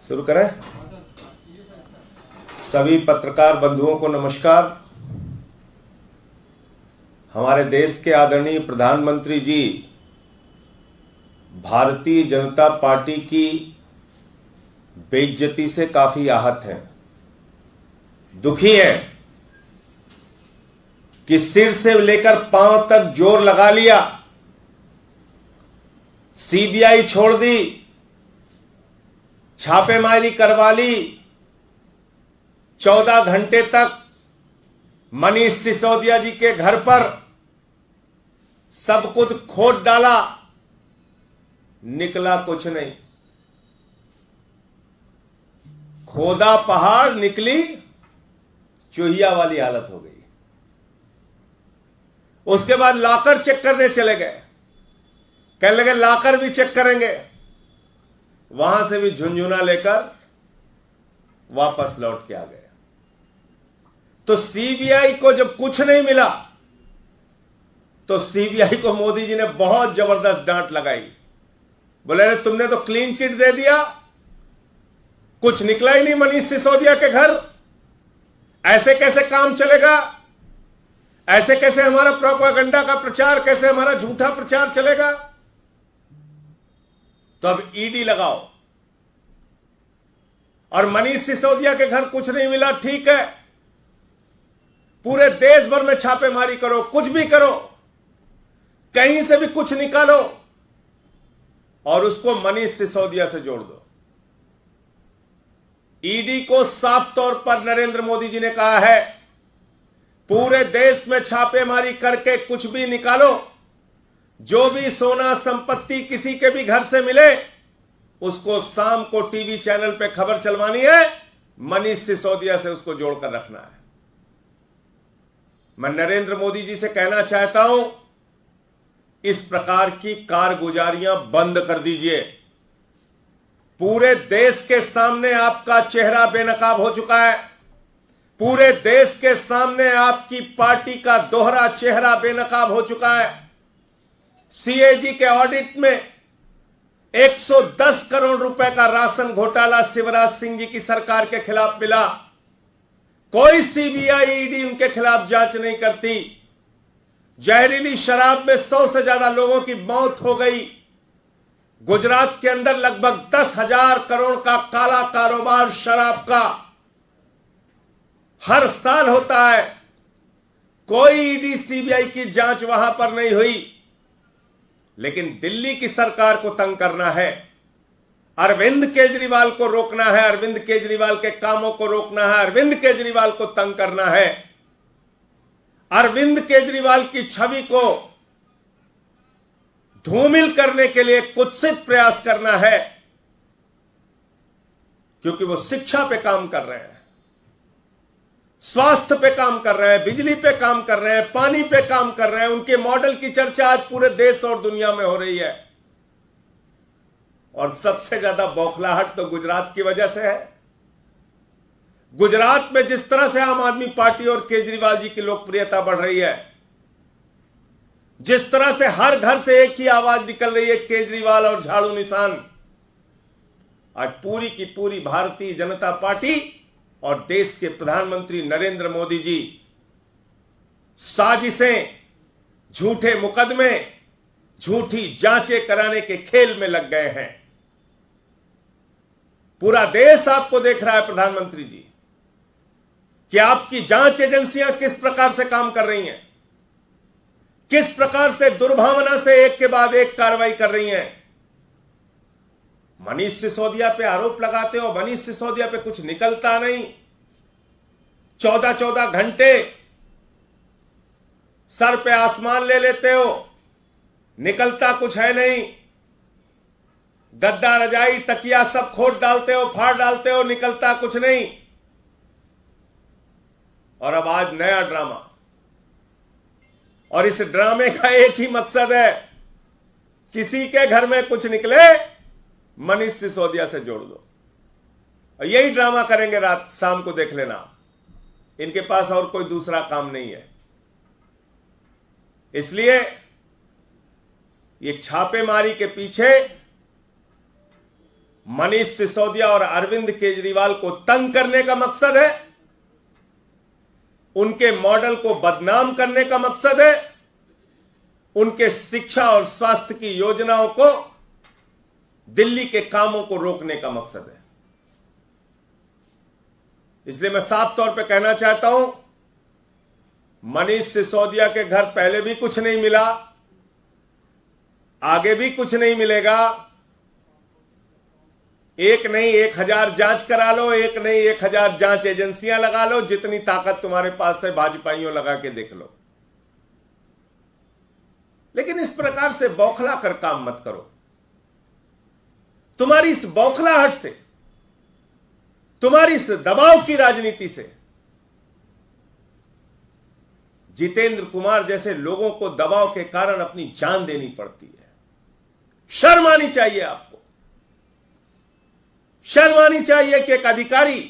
शुरू करें। सभी पत्रकार बंधुओं को नमस्कार। हमारे देश के आदरणीय प्रधानमंत्री जी भारतीय जनता पार्टी की बेइज्जती से काफी आहत हैं, दुखी हैं कि सिर से लेकर पांव तक जोर लगा लिया, सीबीआई छोड़ दी, छापेमारी करवा ली, 14 घंटे तक मनीष सिसोदिया जी के घर पर सब कुछ खोद डाला, निकला कुछ नहीं। खोदा पहाड़, निकली चूहिया वाली हालत हो गई। उसके बाद लाकर चेक करने चले गए, कहने लगे लाकर भी चेक करेंगे। वहां से भी झुंझुना लेकर वापस लौट के आ गए। तो सीबीआई को जब कुछ नहीं मिला तो सीबीआई को मोदी जी ने बहुत जबरदस्त डांट लगाई। बोले अरे तुमने तो क्लीन चिट दे दिया, कुछ निकला ही नहीं मनीष सिसोदिया के घर, ऐसे कैसे काम चलेगा? ऐसे कैसे हमारा प्रोपेगेंडा का प्रचार, कैसे हमारा झूठा प्रचार चलेगा? तो अब ईडी लगाओ। और मनीष सिसोदिया के घर कुछ नहीं मिला, ठीक है, पूरे देश भर में छापेमारी करो, कुछ भी करो, कहीं से भी कुछ निकालो और उसको मनीष सिसोदिया से जोड़ दो। ईडी को साफ तौर पर नरेंद्र मोदी जी ने कहा है, पूरे देश में छापेमारी करके कुछ भी निकालो, जो भी सोना संपत्ति किसी के भी घर से मिले उसको शाम को टीवी चैनल पे खबर चलवानी है, मनीष सिसोदिया से उसको जोड़कर रखना है। मैं नरेंद्र मोदी जी से कहना चाहता हूं, इस प्रकार की कारगुजारियां बंद कर दीजिए। पूरे देश के सामने आपका चेहरा बेनकाब हो चुका है, पूरे देश के सामने आपकी पार्टी का दोहरा चेहरा बेनकाब हो चुका है। सीएजी के ऑडिट में 110 करोड़ रुपए का राशन घोटाला शिवराज सिंह जी की सरकार के खिलाफ मिला। कोई सीबीआई ईडी उनके खिलाफ जांच नहीं करती। जहरीली शराब में 100 से ज्यादा लोगों की मौत हो गई। गुजरात के अंदर लगभग 10,000 करोड़ का काला कारोबार शराब का हर साल होता है। कोई ईडी सीबीआई की जांच वहां पर नहीं हुई। लेकिन दिल्ली की सरकार को तंग करना है, अरविंद केजरीवाल को रोकना है, अरविंद केजरीवाल के कामों को रोकना है, अरविंद केजरीवाल को तंग करना है, अरविंद केजरीवाल की छवि को धूमिल करने के लिए कुत्सित प्रयास करना है, क्योंकि वो शिक्षा पे काम कर रहे हैं, स्वास्थ्य पे काम कर रहे हैं, बिजली पे काम कर रहे हैं, पानी पे काम कर रहे हैं। उनके मॉडल की चर्चा आज पूरे देश और दुनिया में हो रही है। और सबसे ज्यादा बौखलाहट तो गुजरात की वजह से है। गुजरात में जिस तरह से आम आदमी पार्टी और केजरीवाल जी की लोकप्रियता बढ़ रही है, जिस तरह से हर घर से एक ही आवाज निकल रही है, केजरीवाल और झाड़ू निशान, आज पूरी की पूरी भारतीय जनता पार्टी और देश के प्रधानमंत्री नरेंद्र मोदी जी साजिशें, झूठे मुकदमे, झूठी जांचें कराने के खेल में लग गए हैं। पूरा देश आपको देख रहा है प्रधानमंत्री जी, कि आपकी जांच एजेंसियां किस प्रकार से काम कर रही हैं, किस प्रकार से दुर्भावना से एक के बाद एक कार्रवाई कर रही हैं। मनीष सिसोदिया पे आरोप लगाते हो, मनीष सिसोदिया पे कुछ निकलता नहीं। 14-14 घंटे सर पे आसमान ले लेते हो, निकलता कुछ है नहीं। गद्दा, रजाई, तकिया सब खोद डालते हो, फाड़ डालते हो, निकलता कुछ नहीं। और अब आज नया ड्रामा, और इस ड्रामे का एक ही मकसद है, किसी के घर में कुछ निकले मनीष सिसोदिया से जोड़ दो। और यही ड्रामा करेंगे रात शाम को, देख लेना। इनके पास और कोई दूसरा काम नहीं है। इसलिए ये छापेमारी के पीछे मनीष सिसोदिया और अरविंद केजरीवाल को तंग करने का मकसद है, उनके मॉडल को बदनाम करने का मकसद है, उनके शिक्षा और स्वास्थ्य की योजनाओं को, दिल्ली के कामों को रोकने का मकसद है। इसलिए मैं साफ तौर पे कहना चाहता हूं, मनीष सिसोदिया के घर पहले भी कुछ नहीं मिला, आगे भी कुछ नहीं मिलेगा। एक नहीं 1000 जांच करा लो, एक नहीं 1000 जांच एजेंसियां लगा लो, जितनी ताकत तुम्हारे पास है भाजपाइयों लगा के देख लो। लेकिन इस प्रकार से बौखला कर काम मत करो। तुम्हारी इस बौखलाहट से, तुम्हारी इस दबाव की राजनीति से जितेंद्र कुमार जैसे लोगों को दबाव के कारण अपनी जान देनी पड़ती है। शर्म आनी चाहिए आपको। शर्म आनी चाहिए कि एक अधिकारी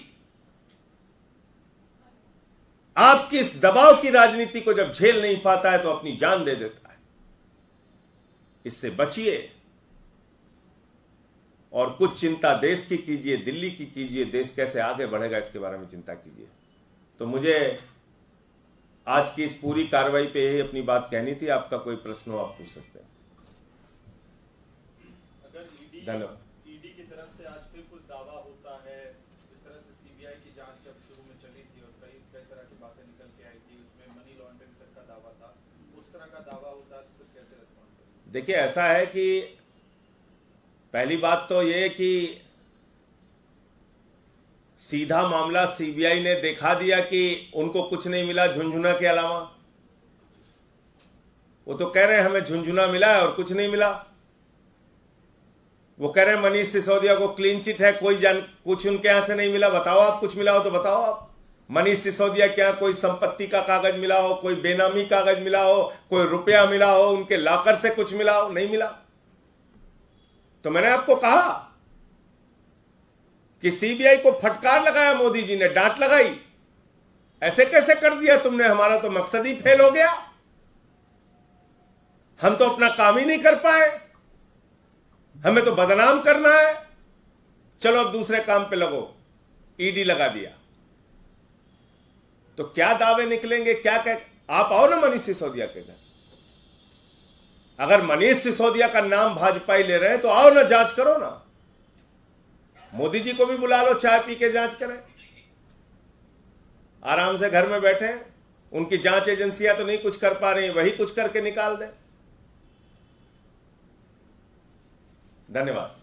आपकी इस दबाव की राजनीति को जब झेल नहीं पाता है तो अपनी जान दे देता है। इससे बचिए और कुछ चिंता देश की कीजिए, दिल्ली की कीजिए, देश कैसे आगे बढ़ेगा इसके बारे में चिंता कीजिए। तो मुझे आज की इस पूरी कार्रवाई पे यही अपनी बात कहनी थी। आपका कोई प्रश्न हो आप पूछ सकते हैं। धन्यवाद। ईडी की तरफ से आज फिर कुछ दावा होता है, इस तरह से सीबीआई की जांच जब शुरू में चली थी और कई तरह की बातें निकल के आई थी, उसमें मनी लॉन्ड्रिंग तक का दावा था, उस तरह का दावा होता है तो कैसे रिस्पॉन्ड करें? देखिए, ऐसा है कि पहली बात तो ये कि सीधा मामला सीबीआई ने दिखा दिया कि उनको कुछ नहीं मिला झुनझुना के अलावा। वो तो कह रहे हैं हमें झुनझुना मिला है और कुछ नहीं मिला। वो कह रहे हैं मनीष सिसोदिया को क्लीन चिट है, कुछ उनके यहां से नहीं मिला। बताओ आप, कुछ मिला हो तो बताओ आप। मनीष सिसोदिया के यहां कोई संपत्ति का कागज मिला हो, कोई बेनामी कागज मिला हो, कोई रुपया मिला हो, उनके लॉकर से कुछ मिला हो? नहीं मिला। तो मैंने आपको कहा कि सीबीआई को फटकार लगाया मोदी जी ने, डांट लगाई। ऐसे कैसे कर दिया तुमने, हमारा तो मकसद ही फेल हो गया, हम तो अपना काम ही नहीं कर पाए, हमें तो बदनाम करना है। चलो अब दूसरे काम पे लगो, ईडी लगा दिया। तो क्या दावे निकलेंगे, क्या कह, आप आओ ना मनीष सिसोदिया के घर। अगर मनीष सिसोदिया का नाम भाजपा ही ले रहे हैं तो आओ ना, जांच करो ना। मोदी जी को भी बुला लो, चाय पी के जांच करें, आराम से घर में बैठे। उनकी जांच एजेंसियां तो नहीं कुछ कर पा रही, वही कुछ करके निकाल दें। धन्यवाद।